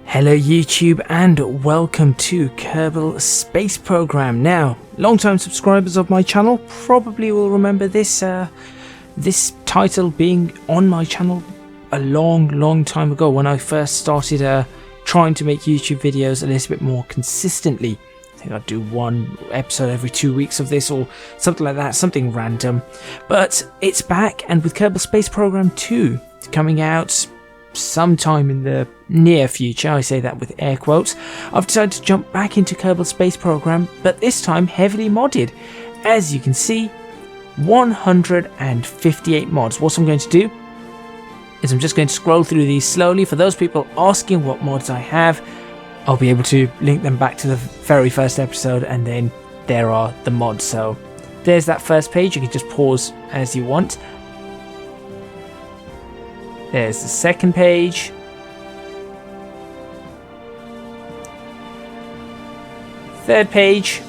Hello YouTube and welcome to Kerbal Space Program. Now, long-time subscribers of my channel probably will remember this title being on my channel a long time ago when I first started trying to make YouTube videos a little bit more consistently. I think I'd do one episode every 2 weeks of this or something like that, something random. But it's back, and with Kerbal Space Program 2 coming out sometime in the near future, I say that with air quotes, I've decided to jump back into Kerbal Space Program, but this time heavily modded. As you can see, 158 mods. What I'm going to do is I'm just going to scroll through these slowly. For those people asking what mods I have, I'll be able to link them back to the very first episode, and then there are the mods. So there's that first page. You can just pause as you want. There's the second page. Third page.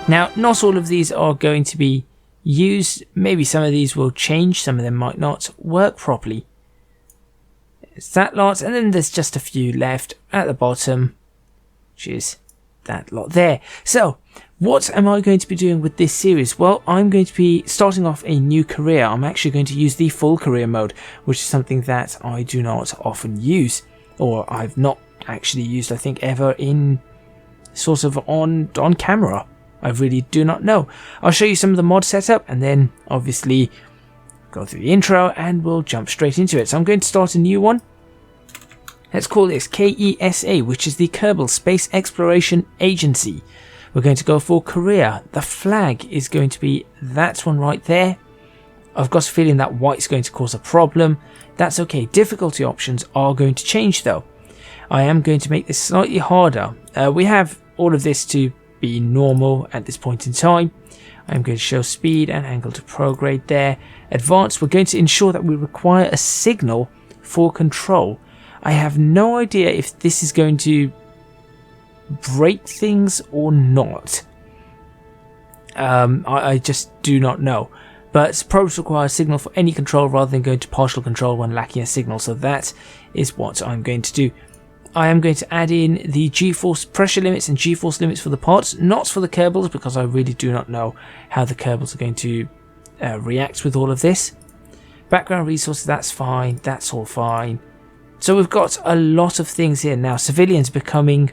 Now, not all of these are going to be used. Maybe some of these will change. Some of them might not work properly. It's that lot. And then there's just a few left at the bottom, which is that lot there. So, what am I going to be doing with this series? Well, I'm going to be starting off a new career. I'm actually going to use the full career mode, which is something that I do not often use, or I've not actually used, I think, ever in sort of on camera. I really do not know. I'll show you some of the mod setup and then obviously go through the intro and we'll jump straight into it. So I'm going to start a new one. Let's call this KESA, which is the Kerbal Space Exploration Agency. We're going to go for career. The flag is going to be that one right there. I've got a feeling that white's going to cause a problem. That's okay. Difficulty options are going to change though. I am going to make this slightly harder. We have all of this to be normal at this point in time. I'm going to show speed and angle to prograde there. Advanced, we're going to ensure that we require a signal for control. I have no idea if this is going to break things or not. I just do not know. But probes require a signal for any control rather than going to partial control when lacking a signal. So that is what I'm going to do. I am going to add in the G-force pressure limits and G-force limits for the pods, not for the Kerbals, because I really do not know how the Kerbals are going to react with all of this. Background resources, that's fine, that's all fine. So we've got a lot of things here now. Civilians becoming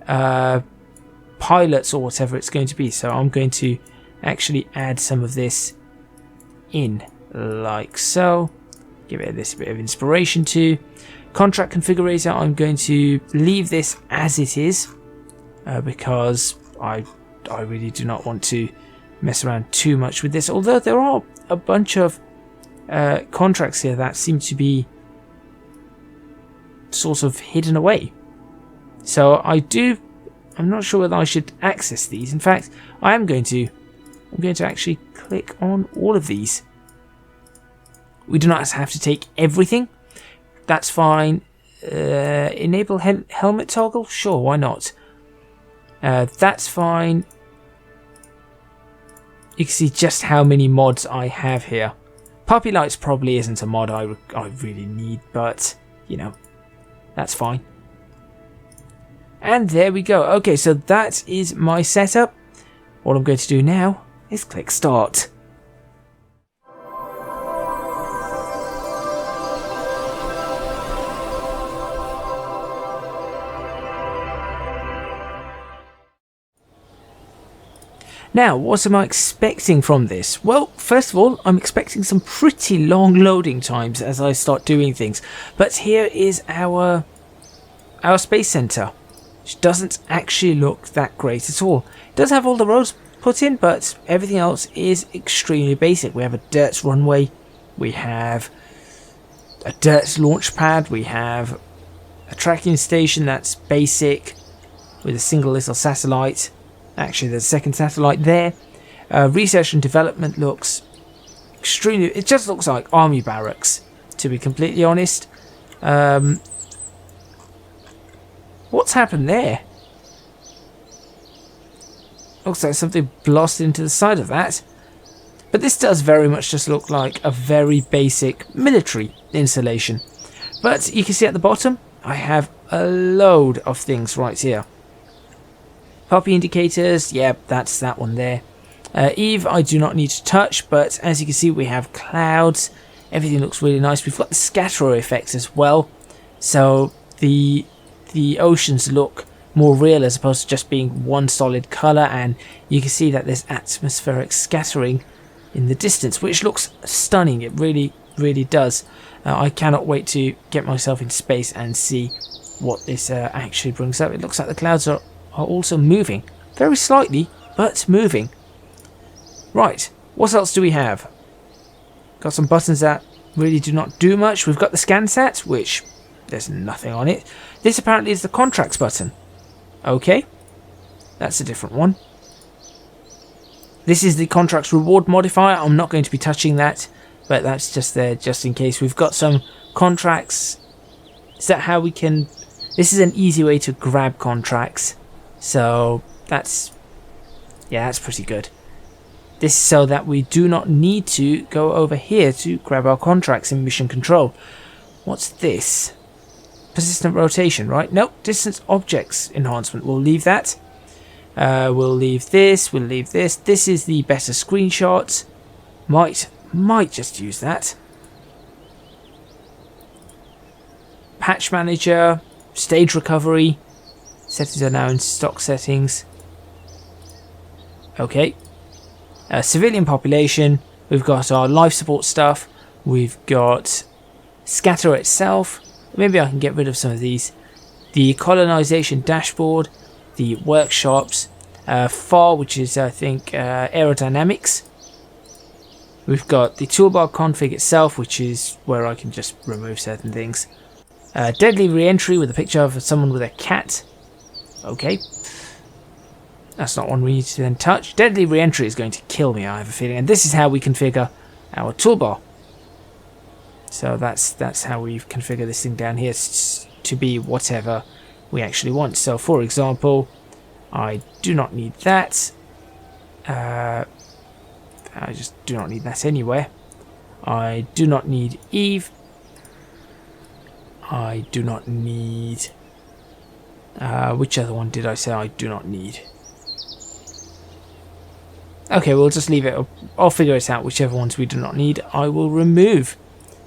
pilots or whatever it's going to be. So I'm going to actually add some of this in like so. Give it a little bit of inspiration too. Contract configurator, I'm going to leave this as it is because I really do not want to mess around too much with this. Although there are a bunch of contracts here that seem to be sort of hidden away. So I'm not sure whether I should access these. In fact, I'm going to actually click on all of these. We do not have to take everything. That's fine. Enable helmet toggle? Sure, why not? That's fine. You can see just how many mods I have here. Puppy lights probably isn't a mod I really need, but, you know, that's fine. And there we go. Okay, so that is my setup. All I'm going to do now is click start. Now, what am I expecting from this? Well, first of all, I'm expecting some pretty long loading times as I start doing things. But here is our space center, which doesn't actually look that great at all. It does have all the roads put in, but everything else is extremely basic. We have a dirt runway, we have a dirt launch pad, we have a tracking station that's basic with a single little satellite. Actually, there's a second satellite there. Research and development looks extremely... It just looks like army barracks, to be completely honest. What's happened there? Looks like something blasted into the side of that. But this does very much just look like a very basic military installation. But you can see at the bottom, I have a load of things right here. Poppy indicators, yeah, that's that one there. Eve, I do not need to touch, but as you can see, we have clouds. Everything looks really nice. We've got the scatter effects as well, so the oceans look more real as opposed to just being one solid colour, and you can see that there's atmospheric scattering in the distance, which looks stunning. It really, really does. I cannot wait to get myself into space and see what this actually brings up. It looks like the clouds are also moving, very slightly, but moving. Right, what else do we have? Got some buttons that really do not do much. We've got the ScanSat, which there's nothing on it. This apparently is the contracts button. Okay, that's a different one. This is the contracts reward modifier. I'm not going to be touching that, but that's just there just in case. We've got some contracts. Is that how we can... This is an easy way to grab contracts. So that's... yeah, that's pretty good. This is so that we do not need to go over here to grab our contracts in mission control. What's this? Persistent rotation, right? Nope, distance objects enhancement. We'll leave that. We'll leave this. We'll leave this. This is the better screenshot. Might just use that. Patch manager. Stage recovery. Settings are now in stock settings. Okay. Civilian population. We've got our life support stuff. We've got scatter itself. Maybe I can get rid of some of these. The colonization dashboard. The workshops. FAR, which is I think aerodynamics. We've got the toolbar config itself, which is where I can just remove certain things. Deadly re-entry with a picture of someone with a cat. Okay. That's not one we need to then touch. Deadly re-entry is going to kill me, I have a feeling. And this is how we configure our toolbar. So that's how we configure this thing down here to be whatever we actually want. So for example, I do not need that. I just do not need that anywhere. I do not need Eve. I do not need... which other one did I say I do not need? Okay, we'll just leave it. I'll figure it out. Whichever ones we do not need, I will remove.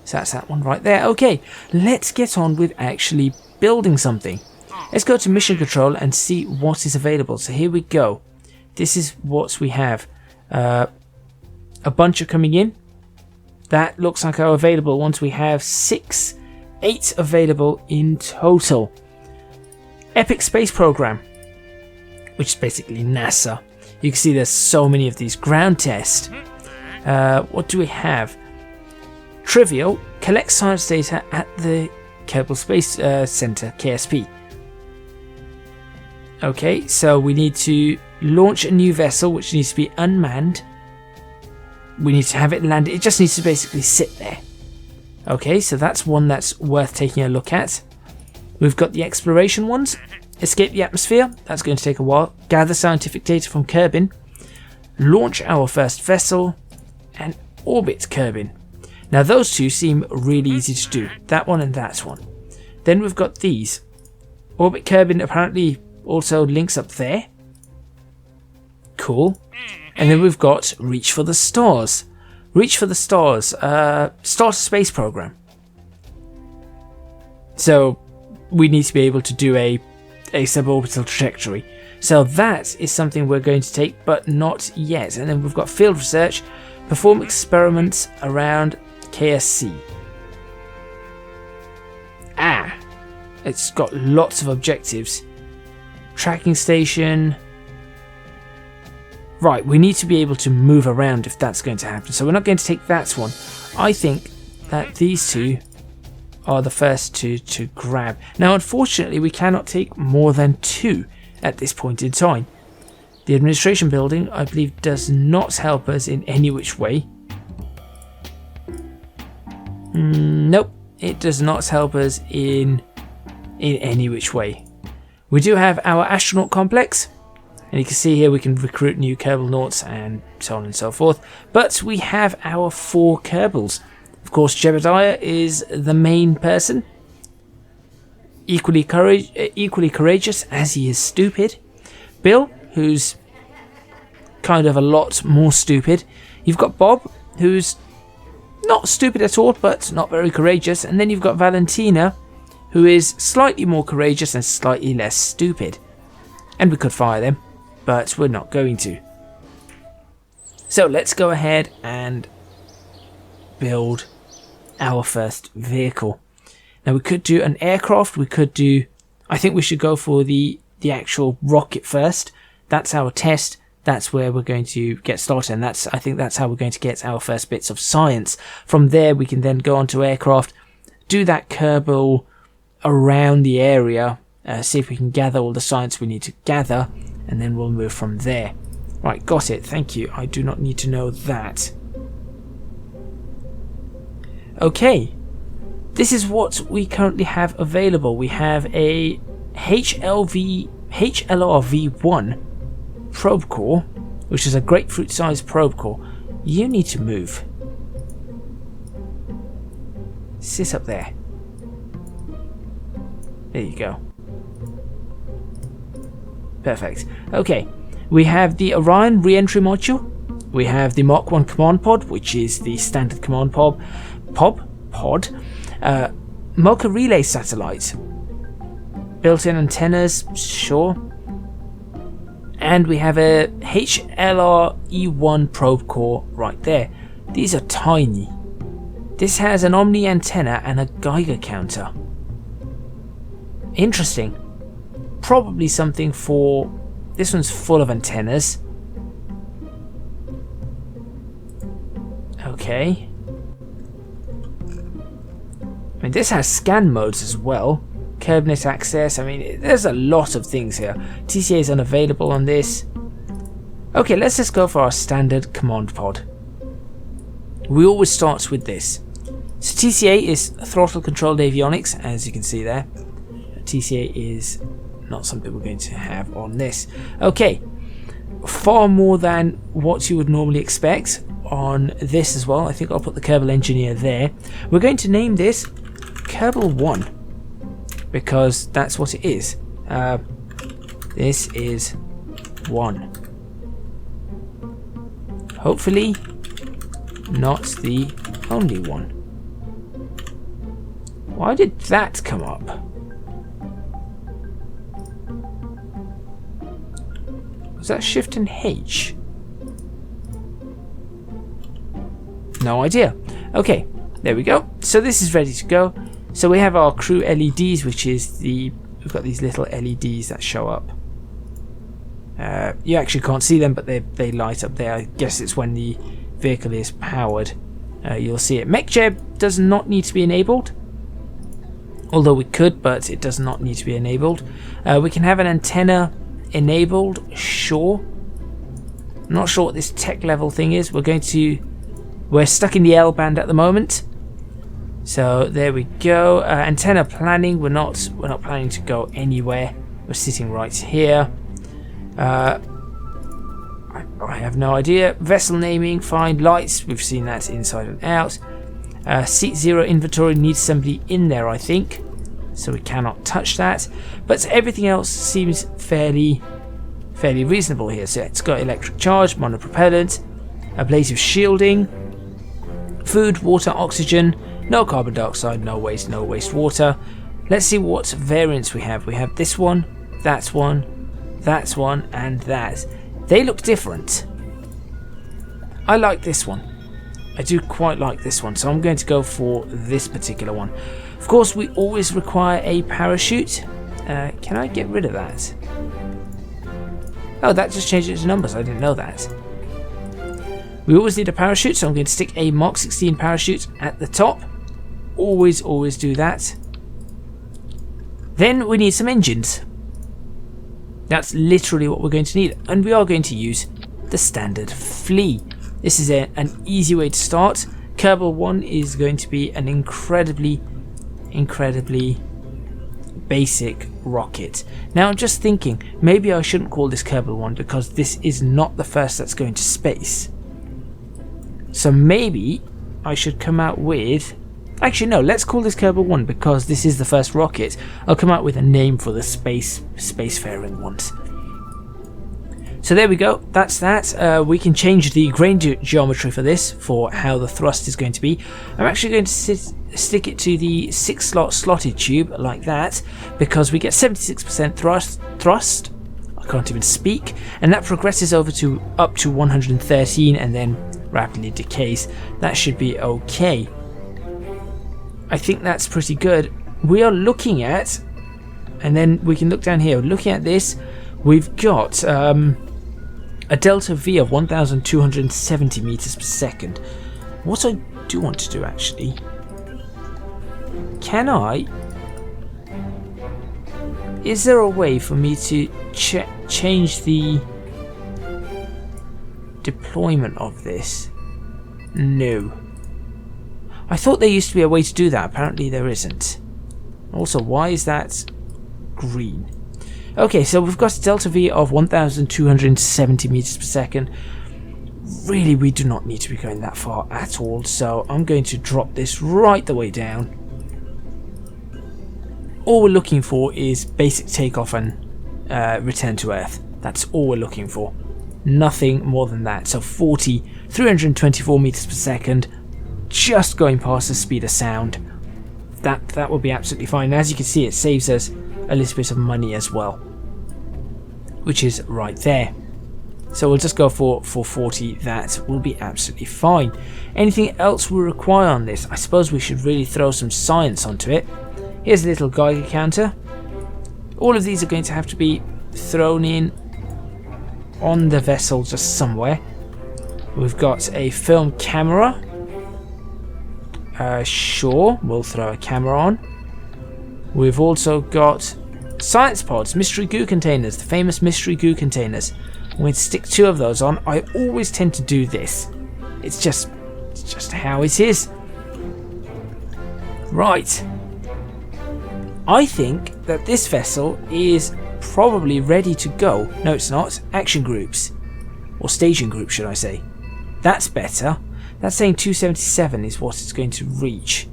So that's that one right there. Okay, let's get on with actually building something. Let's go to mission control and see what is available. So here we go. This is what we have. A bunch are coming in. That looks like our available ones. We have 8 available in total. Epic Space Program, which is basically NASA. You can see there's so many of these. Ground test. What do we have? Trivial. Collect science data at the Kerbal Space Center, KSP. Okay, so we need to launch a new vessel, which needs to be unmanned. We need to have it land. It just needs to basically sit there. Okay, so that's one that's worth taking a look at. We've got the exploration ones. Escape the atmosphere. That's going to take a while. Gather scientific data from Kerbin. Launch our first vessel. And orbit Kerbin. Now those two seem really easy to do. That one and that one. Then we've got these. Orbit Kerbin apparently also links up there. Cool. And then we've got Reach for the Stars. Reach for the Stars. Start a space program. So we need to be able to do a suborbital trajectory. So that is something we're going to take, but not yet. And then we've got field research. Perform experiments around KSC. It's got lots of objectives. Tracking station. Right, we need to be able to move around if that's going to happen. So we're not going to take that one. I think that these two are the first two to grab. Now, unfortunately, we cannot take more than 2 at this point in time. The administration building, I believe, does not help us in any which way. Nope, it does not help us in any which way. We do have our astronaut complex, and you can see here we can recruit new Kerbal nauts and so on and so forth. But we have our 4 Kerbals. Of course, Jebediah is the main person. equally courageous as he is stupid. Bill, who's kind of a lot more stupid. You've got Bob, who's not stupid at all, but not very courageous. And then you've got Valentina, who is slightly more courageous and slightly less stupid. And we could fire them, but we're not going to. So let's go ahead and build our first vehicle. Now we could do an aircraft, I think we should go for the actual rocket first. That's our test. That's where we're going to get started, and I think that's how we're going to get our first bits of science. From there, we can then go on to aircraft, do that Kerbal around the area, see if we can gather all the science we need to gather, and then we'll move from there. Right, got it. Thank you. I do not need to know that. Okay, this is what we currently have available. We have a HLRV-1 probe core, which is a grapefruit-sized probe core. You need to move. Sit up there. There you go. Perfect. Okay, we have the Orion re-entry module. We have the Mark 1 command pod, which is the standard command pod. Mocha relay satellite. Built-in antennas, sure. And we have a HLRE1 probe core right there. These are tiny. This has an Omni antenna and a Geiger counter. Interesting. Probably something for... This one's full of antennas. Okay. I mean, this has scan modes as well. KerbNet access. I mean, there's a lot of things here. TCA is unavailable on this. Okay, let's just go for our standard command pod. We always start with this. So TCA is throttle controlled avionics, as you can see there. TCA is not something we're going to have on this. Okay, far more than what you would normally expect on this as well. I think I'll put the Kerbal engineer there. We're going to name this Kerbal One, because that's what it is. This is one. Hopefully not the only one. Why did that come up? Was that Shift and H? No idea. Okay, there we go. So this is ready to go. So we have our crew LEDs, which is we've got these little LEDs that show up. You actually can't see them, but they light up there. I guess it's when the vehicle is powered. You'll see it. MechJeb does not need to be enabled. Although we could, but it does not need to be enabled. We can have an antenna enabled, sure. I'm not sure what this tech level thing is. We're stuck in the L band at the moment. So there we go. Antenna planning, we're not planning to go anywhere. We're sitting right here. I have no idea. Vessel naming, fine. Lights, we've seen that inside and out. Seat 0 inventory needs somebody in there, I think. So we cannot touch that. But everything else seems fairly reasonable here. So it's got electric charge, monopropellant, abrasive shielding, food, water, oxygen, no carbon dioxide, no waste water. Let's see what variants we have. We have this one, that's one, that's one, and that. They look different. I like this one. I do quite like this one, so I'm going to go for this particular one. Of course, we always require a parachute. Can I get rid of that? Oh, that just changed it to numbers. I didn't know that. We always need a parachute, so I'm going to stick a Mark 16 parachute at the top. Always do that. Then we need some engines. That's literally what we're going to need, and we are going to use the standard flea. This is an easy way to start. Kerbal One is going to be an incredibly basic rocket. Now I'm just thinking, maybe I shouldn't call this Kerbal One because this is not the first that's going to space. So maybe I should come out with Actually, no, let's call this Kerbal One because this is the first rocket. I'll come out with a name for the spacefaring ones. So there we go, that's that. We can change the grain geometry for this, for how the thrust is going to be. I'm actually going to stick it to the 6-slot slotted tube, like that, because we get 76% thrust. I can't even speak. And that progresses over to up to 113 and then rapidly decays. That should be okay. I think that's pretty good. We are looking at, and then we can look down here, looking at this, we've got a delta V of 1,270 meters per second. What I do want to do actually, is there a way for me to change the deployment of this? No. I thought there used to be a way to do that, apparently there isn't. Also, why is that green? Okay, so we've got a delta V of 1,270 meters per second. Really, we do not need to be going that far at all, so I'm going to drop this right the way down. All we're looking for is basic takeoff and return to Earth. That's all we're looking for. Nothing more than that. So 324 meters per second, just going past the speed of sound. That will be absolutely fine. And as you can see, it saves us a little bit of money as well, which is right there. So we'll just go for 40. That will be absolutely fine. Anything else we require on this? I suppose we should really throw some science onto it. Here's a little Geiger counter. All of these are going to have to be thrown in on the vessel just somewhere. We've got a film camera. Sure, we'll throw a camera on. We've also got science pods, mystery goo containers, the famous mystery goo containers. I'm going to stick 2 of those on. I always tend to do this. It's just how it is. Right. I think that this vessel is probably ready to go. No, it's not. Action groups. Or staging groups, should I say. That's better. That's saying 277 is what it's going to reach.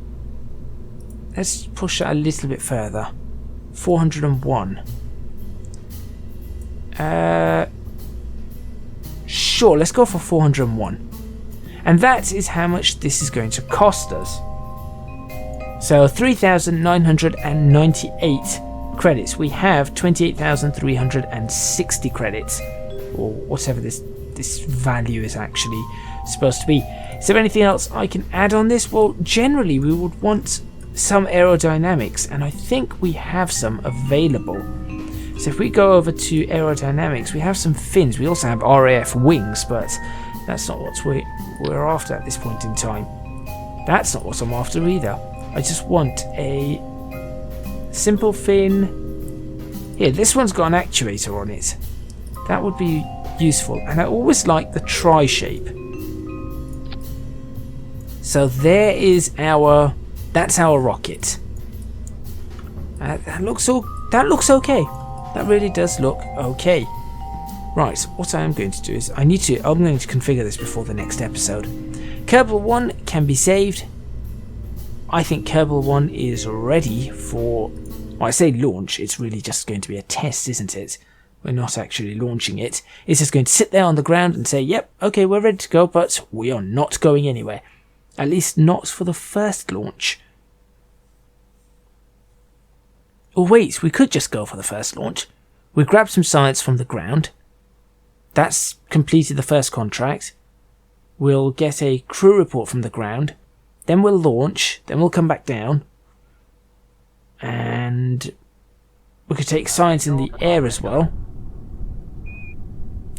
Let's push that a little bit further. 401. Sure, let's go for 401. And that is how much this is going to cost us. So 3,998 credits. We have 28,360 credits, or whatever this value is actually supposed to be. Is there anything else I can add on this? Well, generally we would want some aerodynamics, and I think we have some available. So if we go over to aerodynamics, we have some fins. We also have RAF wings, but that's not what we're after at this point in time. That's not what I'm after either. I just want a simple fin. Here, this one's got an actuator on it. That would be useful, and I always like the tri-shape. So there is that's our rocket. That looks okay. That really does look okay. Right, what I am going to do is I'm going to configure this before the next episode. Kerbal One can be saved. I think Kerbal One is ready for, well, I say launch, it's really just going to be a test, isn't it? We're not actually launching it. It's just going to sit there on the ground and say, yep, okay, we're ready to go, but we are not going anywhere. At least not for the first launch. Oh wait, we could just go for the first launch. We grab some science from the ground. That's completed the first contract. We'll get a crew report from the ground. Then we'll launch. Then we'll come back down. And we could take science in the air as well.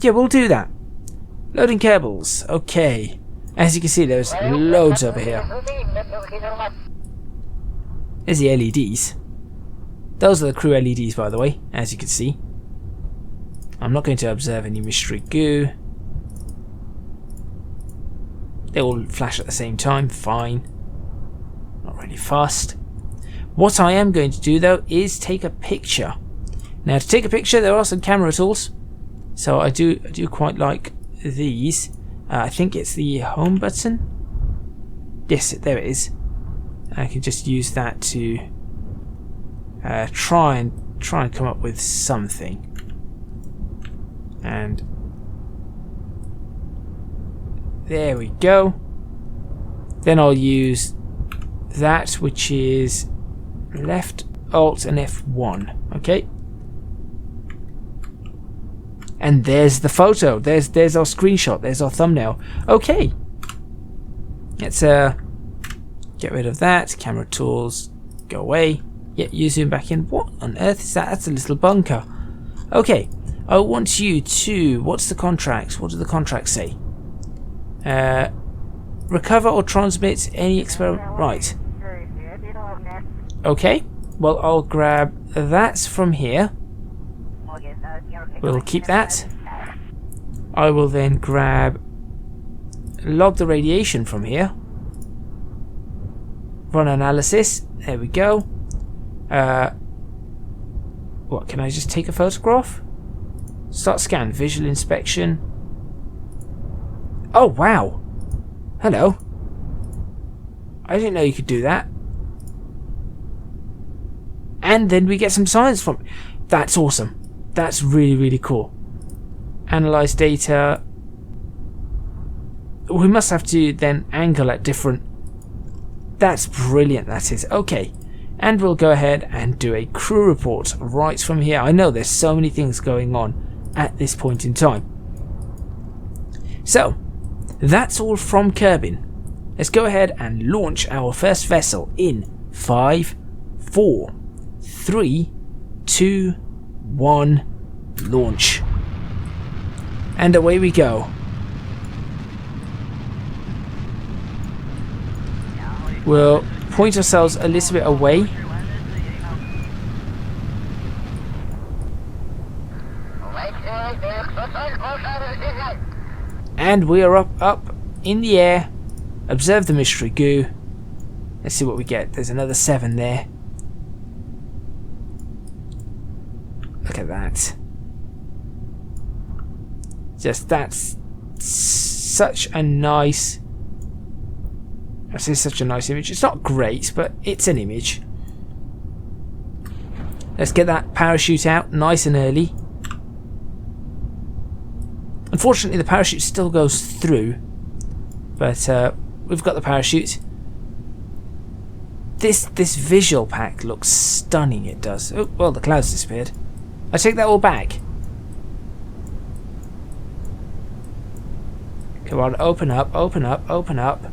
Yeah, we'll do that. Loading Kerbals. Okay. As you can see, there's loads over here. There's the LEDs. Those are the crew LEDs, by the way, as you can see. I'm not going to observe any mystery goo. They all flash at the same time, fine. Not really fast. What I am going to do, though, is take a picture. Now, to take a picture, there are some camera tools. So I do quite like these. I think it's the home button. Yes, there it is. I can just use that to try and come up with something. And there we go. Then I'll use that, which is left Alt and F1. Okay. And there's the photo. There's our screenshot. There's our thumbnail. Okay. Let's get rid of that. Camera tools. Go away. Yeah, you zoom back in. What on earth is that? That's a little bunker. Okay. I want you to... What's the contracts? What do the contracts say? Recover or transmit any experiment... Right. Okay. Well, I'll grab that from here. We'll keep that. I will then grab... Log the radiation from here. Run analysis. There we go. What, can I just take a photograph? Start scan. Visual inspection. Oh, wow. Hello. I didn't know you could do that. And then we get some science from it. That's awesome. That's really, really cool. Analyze data. We must have to then angle at different... That's brilliant, that is. Okay. And we'll go ahead and do a crew report right from here. I know there's so many things going on at this point in time. So, that's all from Kerbin. Let's go ahead and launch our first vessel in 5, 4, 3, 2, 1, launch. And away we go. We'll point ourselves a little bit away. And we are up in the air. Observe the mystery goo. Let's see what we get. There's another 7 there. Look at that. Just that's such a nice... I say such a nice image. It's not great, but it's an image. Let's get that parachute out nice and early. Unfortunately, the parachute still goes through, but we've got the parachute. This visual pack looks stunning. It does. Oh, well, the clouds disappeared. I take that all back. Come on, open up, open up, open up.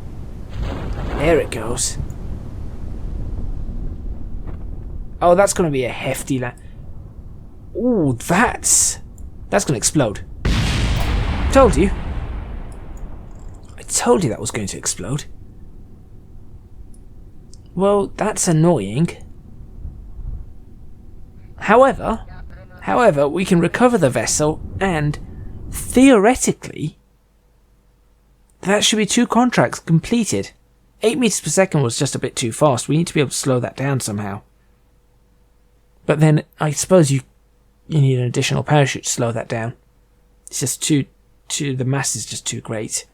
There it goes. Oh, that's going to be a hefty land. Ooh, that's going to explode. Told you. I told you that was going to explode. Well, that's annoying. However, we can recover the vessel, and theoretically, that should be 2 contracts completed. 8 meters per second was just a bit too fast. We need to be able to slow that down somehow. But then I suppose you need an additional parachute to slow that down. It's just the mass is just too great.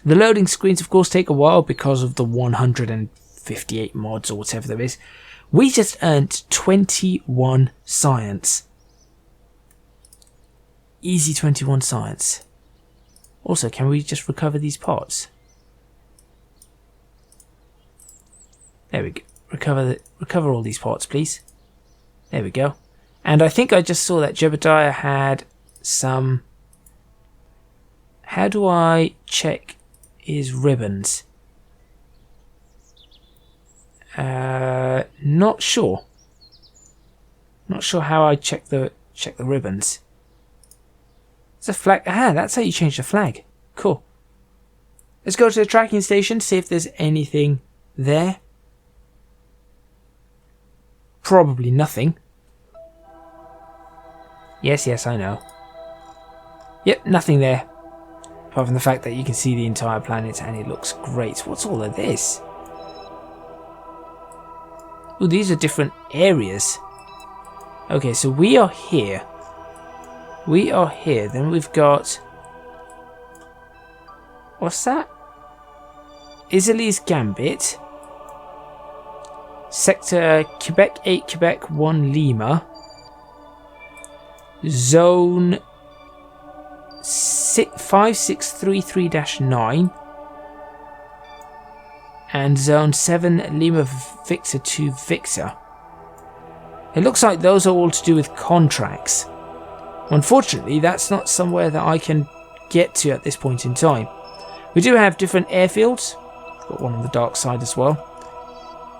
The loading screens, of course, take a while because of the 158 mods or whatever there is. We just earned 21 science. Easy 21 science. Also, can we just recover these pots? There we go. Recover all these pots, please. There we go. And I think I just saw that Jebediah had some... How do I check his ribbons? Not sure. Not sure how I check the ribbons. It's a flag. Ah, that's how you change the flag. Cool. Let's go to the tracking station, see if there's anything there. Probably nothing. Yes, I know. Yep, nothing there. Apart from the fact that you can see the entire planet and it looks great. What's all of this? Oh, these are different areas. Okay, so we are here. We are here. Then we've got... What's that? Isalee's Gambit. Sector Quebec 8, Quebec 1, Lima. Zone 5633-9. And Zone 7, Lima Victor 2, Victor. It looks like those are all to do with contracts. Unfortunately, that's not somewhere that I can get to at this point in time. We do have different airfields. We've got one on the dark side as well.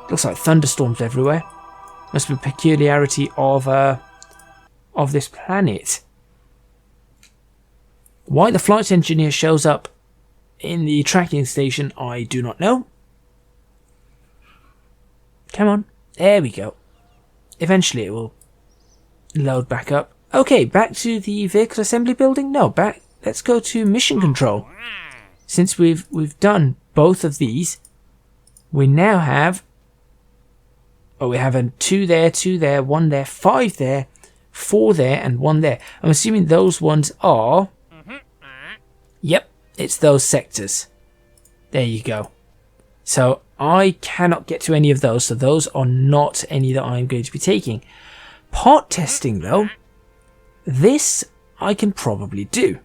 Looks like thunderstorms everywhere. Must be a peculiarity of this planet. Why the flight engineer shows up in the tracking station, I do not know. Come on. There we go. Eventually it will load back up. Okay, back to the vehicle assembly building? No, back. Let's go to mission control. Since we've done both of these, we now have... Oh, we have a 2 there, 1 there, 5 there, 4 there, and 1 there. I'm assuming those ones are... Yep, it's those sectors. There you go. So I cannot get to any of those, so those are not any that I'm going to be taking. Part testing, though, this I can probably do.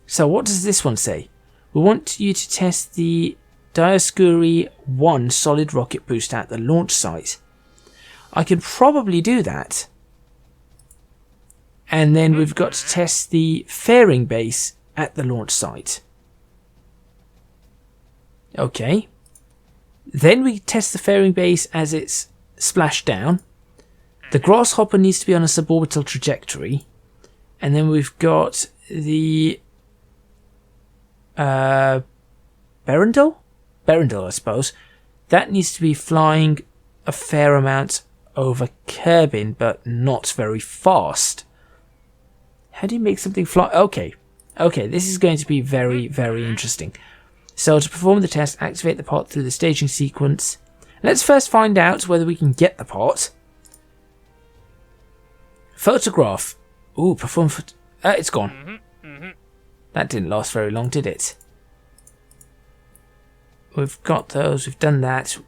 So what does this one say? We want you to test the Kerbal One solid rocket boost at the launch site. I can probably do that. And then we've got to test the fairing base at the launch site. Okay. Then we test the fairing base as it's splashed down. The grasshopper needs to be on a suborbital trajectory. And then we've got the Berendal, I suppose. That needs to be flying a fair amount over Kerbin, but not very fast. How do you make something fly? Okay, this is going to be very, very interesting. So to perform the test, activate the pod through the staging sequence. Let's first find out whether we can get the pod. Photograph. Ooh, perform. It's gone. That didn't last very long, did it? We've got those. We've done that.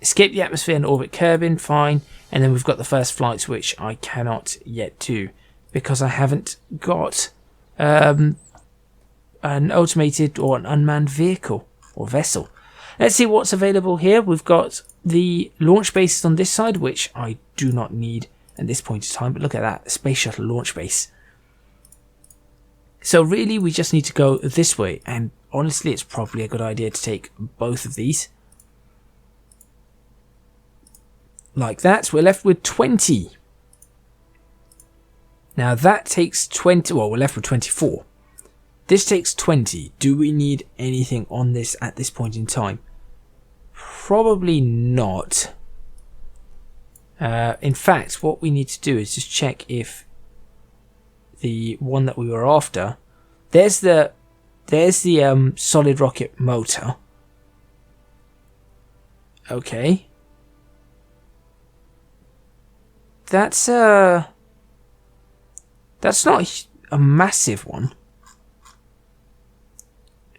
Escape the atmosphere and orbit Kerbin. Fine. And then we've got the first flights, which I cannot yet do because I haven't got an automated or an unmanned vehicle or vessel. Let's see what's available here. We've got the launch bases on this side, which I do not need at this point in time. But look at that, space shuttle launch base. So really, we just need to go this way. And honestly, it's probably a good idea to take both of these. Like that. We're left with 20. Now that takes 20. Well, we're left with 24. This takes 20. Do we need anything on this at this point in time? Probably not. In fact, what we need to do is just check if the one that we were after, there's the solid rocket motor. Okay. That's not a massive one.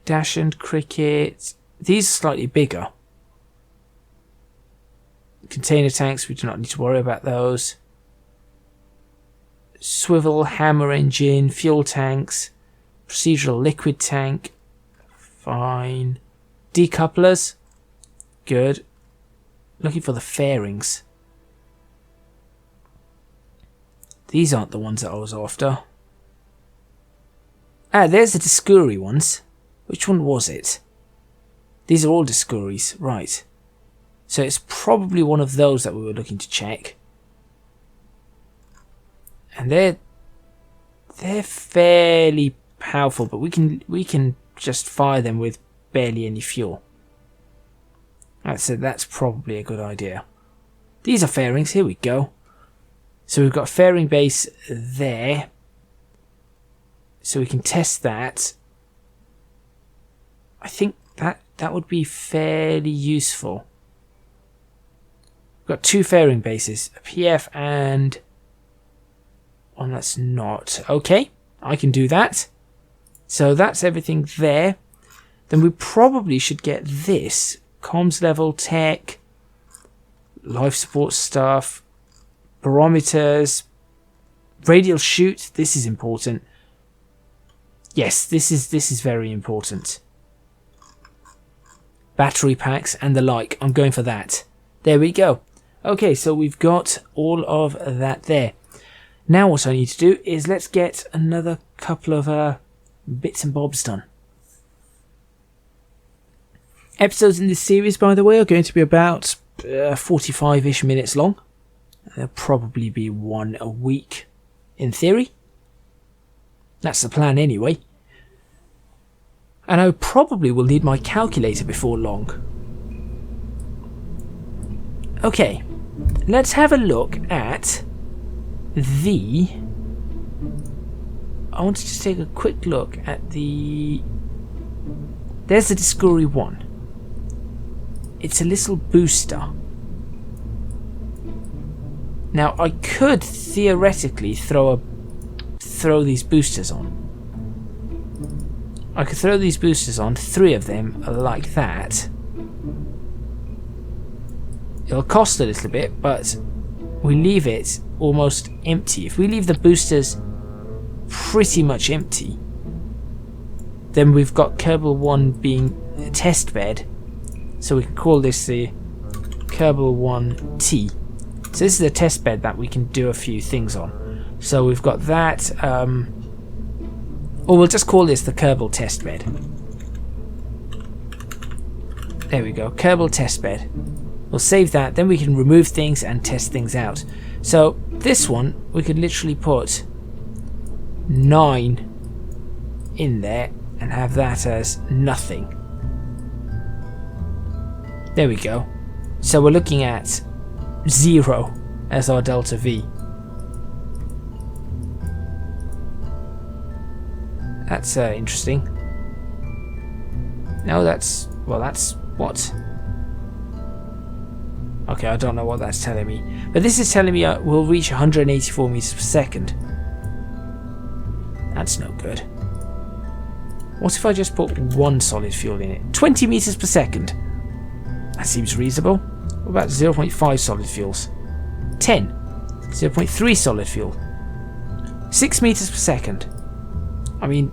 Dash and cricket. These are slightly bigger. Container tanks, we do not need to worry about those. Swivel, hammer engine, fuel tanks, procedural liquid tank. Fine. Decouplers. Good. Looking for the fairings. These aren't the ones that I was after. Ah, there's the Discovery ones. Which one was it? These are all Discoveries, right. So it's probably one of those that we were looking to check. And they're fairly powerful, but we can just fire them with barely any fuel. So that's probably a good idea. These are fairings, here we go. So we've got a fairing base there. So we can test that. I think that would be fairly useful. We've got two fairing bases, a PF and one that's not. Okay, I can do that. So that's everything there. then we probably should get this. Comms level, tech, life support stuff, barometers, radial chute. This is important. Yes, this is very important. Battery packs and the like. I'm going for that. There we go. Okay, so we've got all of that there. Now what I need to do is let's get another couple of bits and bobs done. Episodes in this series, by the way, are going to be about 45-ish minutes long. There'll probably be one a week, in theory. That's the plan anyway. And I probably will need my calculator before long. Okay, let's have a look at the... I want to just take a quick look at the... There's the Discovery One. It's a little booster. Now I could theoretically throw these boosters on. I could throw these boosters on, 3 of them like that. It'll cost a little bit, but we leave it almost empty. If we leave the boosters pretty much empty, then we've got Kerbal One being a test bed, so we can call this the Kerbal One T. So this is a test bed that we can do a few things on. So we've got that, or we'll just call this the Kerbal Testbed. There we go, Kerbal Testbed. We'll save that, then we can remove things and test things out. So this one, we could literally put 9 in there and have that as nothing. There we go. So we're looking at 0 as our delta V. That's interesting. No, that's... well, that's what? Okay, I don't know what that's telling me. But this is telling me we'll reach 184 meters per second. That's no good. What if I just put 1 solid fuel in it? 20 meters per second. That seems reasonable. What about 0.5 solid fuels? 10. 0.3 solid fuel. 6 meters per second. I mean,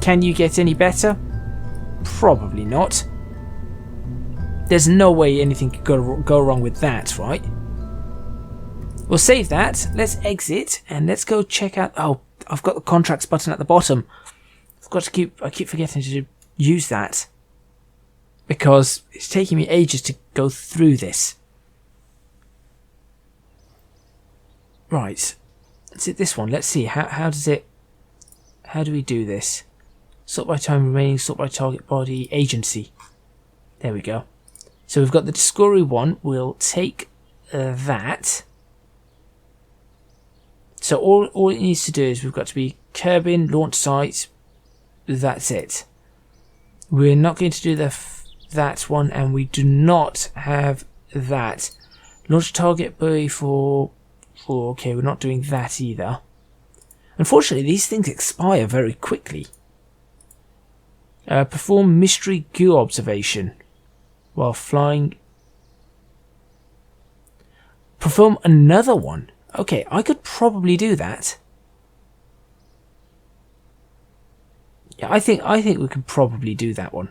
can you get any better? Probably not. There's no way anything could go wrong with that, right? We'll save that. Let's exit and let's go check out... Oh, I've got the contracts button at the bottom. I keep forgetting to use that because it's taking me ages to go through this. Right. Is it this one? Let's see. How do we do this? Sort by time remaining, sort by target body, agency. There we go. So we've got the Discovery One. We'll take that. So all it needs to do is we've got to be Kerbin, launch site. That's it. We're not going to do that one, and we do not have that. Launch target buoy for okay, we're not doing that either. Unfortunately, these things expire very quickly. Perform mystery goo observation while flying. Perform another one. Okay, I could probably do that. Yeah, I think we could probably do that one.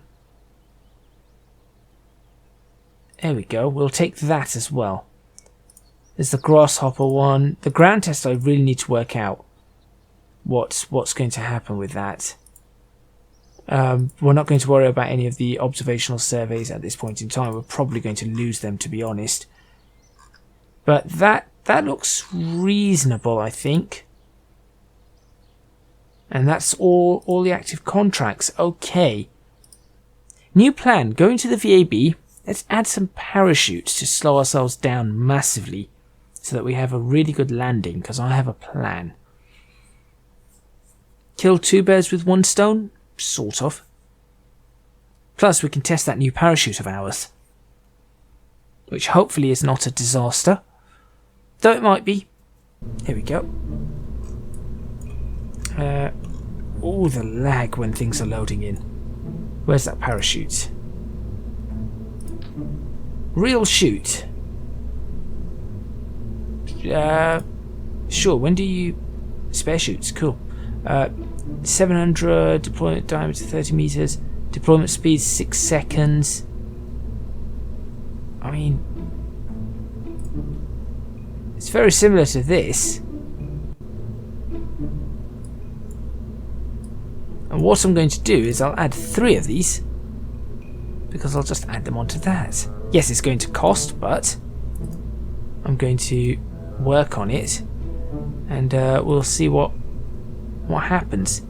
There we go. We'll take that as well. There's the grasshopper one. The ground test, I really need to work out what's going to happen with that. We're not going to worry about any of the observational surveys at this point in time. We're probably going to lose them, to be honest. But that looks reasonable, I think. And that's all the active contracts. Okay. New plan. Going to the VAB. Let's add some parachutes to slow ourselves down massively so that we have a really good landing, because I have a plan. Kill 2 birds with 1 stone? Sort of. Plus we can test that new parachute of ours, which hopefully is not a disaster. Though it might be. Here we go. Oh, the lag when things are loading in. Where's that parachute? Real chute. Sure, when do you... Spare chutes, cool. 700, deployment diameter 30 meters, deployment speed 6 seconds. I mean, it's very similar to this. And what I'm going to do is I'll add 3 of these, because I'll just add them onto that. Yes, it's going to cost, but I'm going to work on it, and we'll see what happens.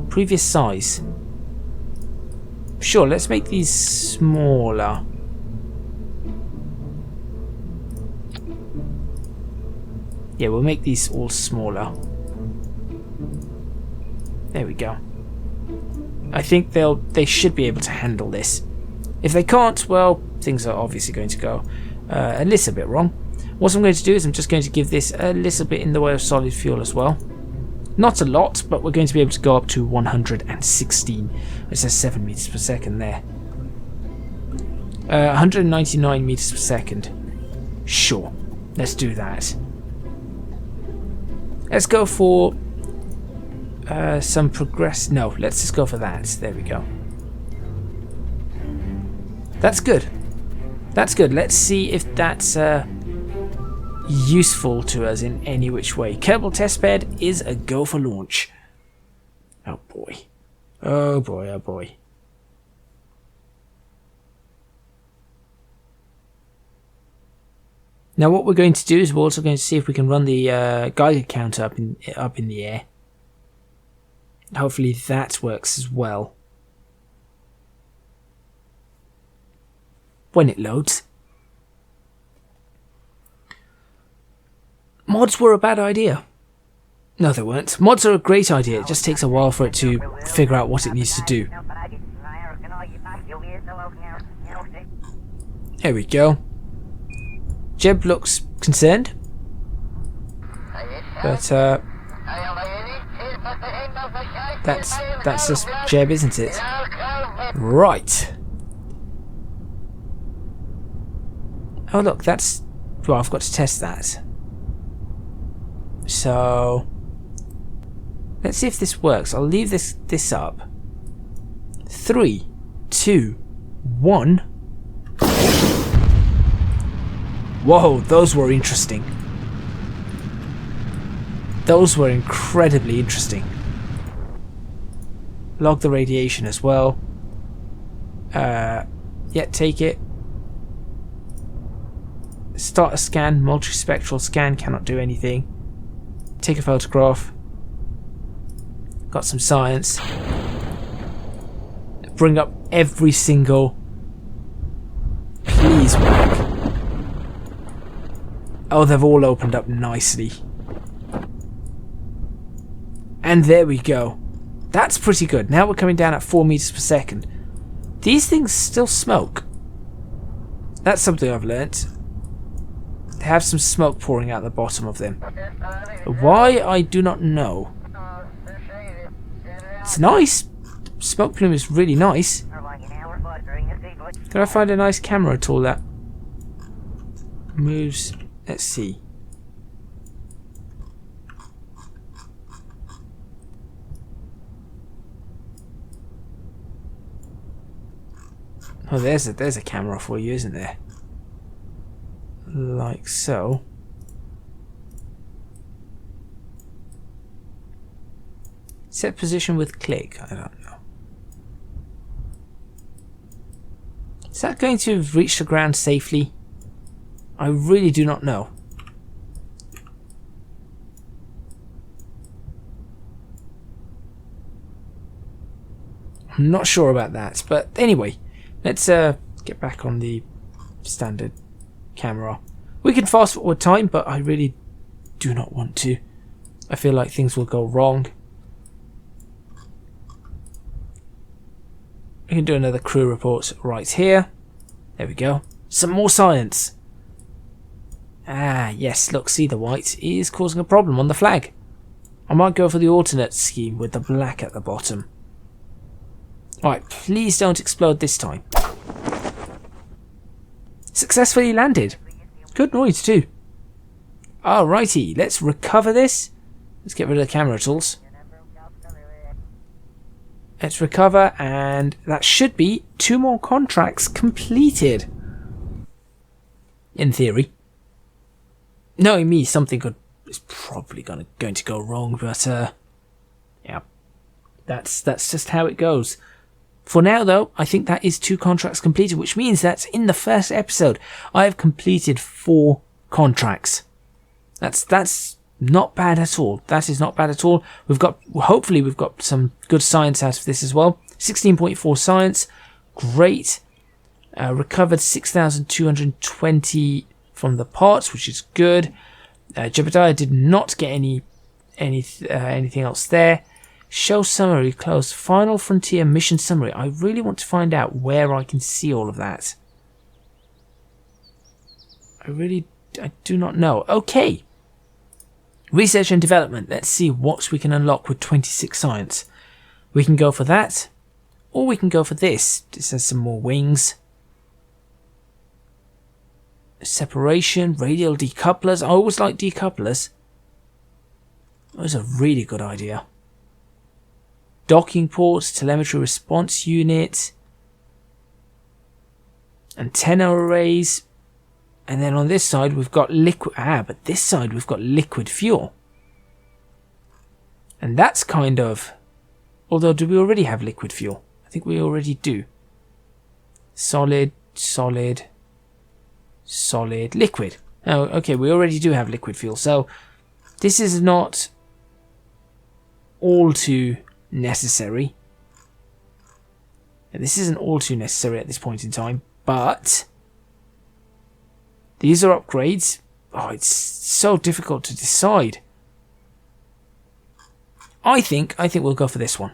Previous size. Sure, let's make these smaller. Yeah, we'll make these all smaller. There we go. I think they should be able to handle this. If they can't, well, things are obviously going to go a little bit wrong. What I'm going to do is I'm just going to give this a little bit in the way of solid fuel as well. Not a lot, but we're going to be able to go up to 116. It says 7 meters per second there. 199 meters per second. Sure, let's do that. Let's go for some progress. No, let's just go for that. There we go. That's good. That's good. Let's see if that's useful to us in any which way. Kerbal Testbed is a go for launch. Oh boy. Oh boy, oh boy. Now what we're going to do is we're also going to see if we can run the Geiger counter up in the air. Hopefully that works as well. When it loads. Mods were a bad idea. No, they weren't. Mods are a great idea. It just takes a while for it to figure out what it needs to do. There we go. Jeb looks concerned. But, that's just Jeb, isn't it? Right. Oh look, that's... Well, I've got to test that. So... Let's see if this works. I'll leave this up. 3, 2, 1... Whoa, those were interesting. Those were incredibly interesting. Log the radiation as well. Yeah, take it. Start a scan. Multispectral scan, cannot do anything. Take a photograph. Got some science. Bring up every single... Please work. Oh, they've all opened up nicely. And there we go. That's pretty good. Now we're coming down at 4 meters per second. These things still smoke. That's something I've learnt. They have some smoke pouring out the bottom of them. Why, I do not know. It's nice. Smoke plume is really nice. Can I find a nice camera tool that moves... Let's see. Oh, there's a camera for you, isn't there? Like so. Set position with click. I don't know. Is that going to reach the ground safely? I really do not know. I'm not sure about that, but anyway, let's get back on the standard camera. We can fast forward time, but I really do not want to. I feel like things will go wrong. We can do another crew report right here. There we go. Some more science. Ah, yes, look, see the white is causing a problem on the flag. I might go for the alternate scheme with the black at the bottom. Alright, please don't explode this time. Successfully landed. Good noise too. Alrighty, let's recover this. Let's get rid of the camera tools. Let's recover, and that should be 2 more contracts completed. In theory. Knowing me, something is probably going to go wrong, but yeah, that's just how it goes. For now, though, I think that is 2 contracts completed, which means that in the first episode, I have completed 4 contracts. That's not bad at all. That is not bad at all. Hopefully we've got some good science out of this as well. 16.4 science, great. Recovered 6,220 from the parts, which is good. Jebediah did not get anything else there. Show summary closed. Final frontier mission summary. I really want to find out where I can see all of that. I do not know. Okay. Research and development. Let's see what we can unlock with 26 science. We can go for that, or we can go for this. This has some more wings. Separation, radial decouplers. I always like decouplers. That was a really good idea. Docking ports, telemetry response unit, antenna arrays, and then on this side we've got liquid. But this side we've got liquid fuel, and that's kind of. Although, do we already have liquid fuel? I think we already do. Solid, solid, solid, liquid. Oh, okay, we already do have liquid fuel, so this is not all too necessary. And this isn't all too necessary at this point in time, but these are upgrades. Oh, it's so difficult to decide. I think we'll go for this one.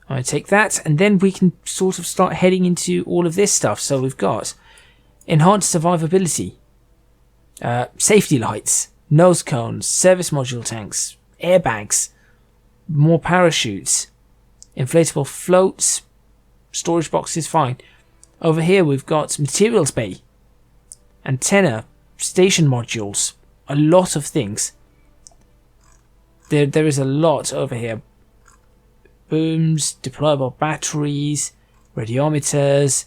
I take that, and then we can sort of start heading into all of this stuff. So we've got enhanced survivability, safety lights, nose cones, service module tanks, airbags, more parachutes, inflatable floats, storage boxes, fine. Over here we've got materials bay, antenna, station modules, a lot of things. There is a lot over here. Booms, deployable batteries, radiometers,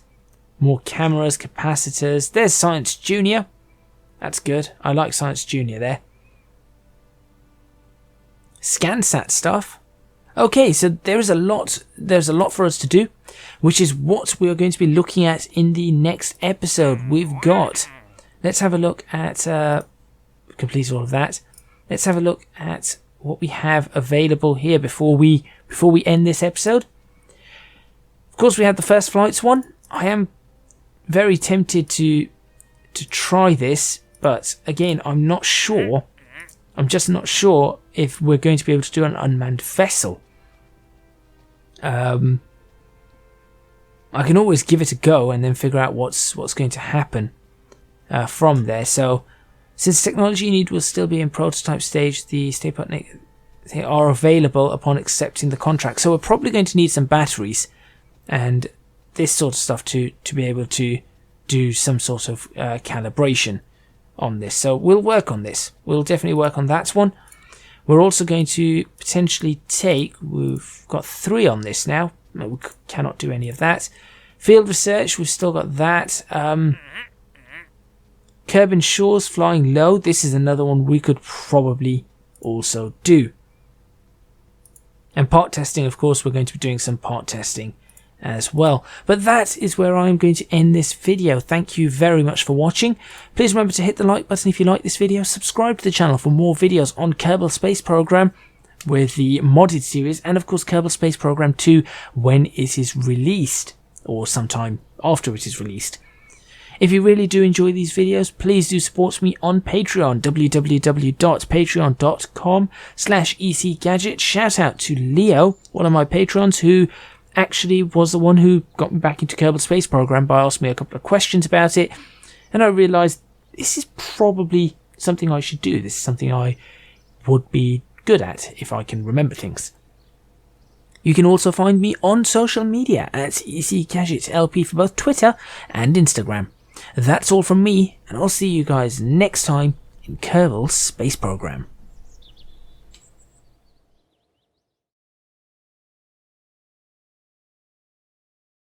more cameras, capacitors. There's Science Junior. That's good. I like Science Junior there. ScanSat stuff. Okay, so there's a lot for us to do, which is what we are going to be looking at in the next episode. Let's have a look at complete all of that. Let's have a look at what we have available here before we end this episode. Of course, we had the first flights one. I am very tempted to try this, but again, I'm not sure. I'm just not sure if we're going to be able to do an unmanned vessel. I can always give it a go and then figure out what's going to happen from there. So, since technology you need will still be in prototype stage, the stay put they are available upon accepting the contract. So we're probably going to need some batteries and this sort of stuff to be able to do some sort of calibration on this. So we'll work on this. We'll definitely work on that one. We're also going to potentially we've got 3 on this now. No, we cannot do any of that. Field research, we've still got that. Kerbal Shores, flying low. This is another one we could probably also do. And part testing, of course, we're going to be doing some part testing as well. But that is where I'm going to end this video. Thank you very much for watching. Please remember to hit the like button if you like this video. Subscribe to the channel for more videos on Kerbal Space Program with the modded series, and of course Kerbal Space Program 2 when it is released, or sometime after it is released. If you really do enjoy these videos, please do support me on Patreon, www.patreon.com/ecgadget. Shout out to Leo, one of my patrons, who actually was the one who got me back into Kerbal Space Program by asking me a couple of questions about it, and I realised this is probably something I should do. This is something I would be good at if I can remember things. You can also find me on social media at ECGadgetsLP for both Twitter and Instagram. That's all from me, and I'll see you guys next time in Kerbal Space Program.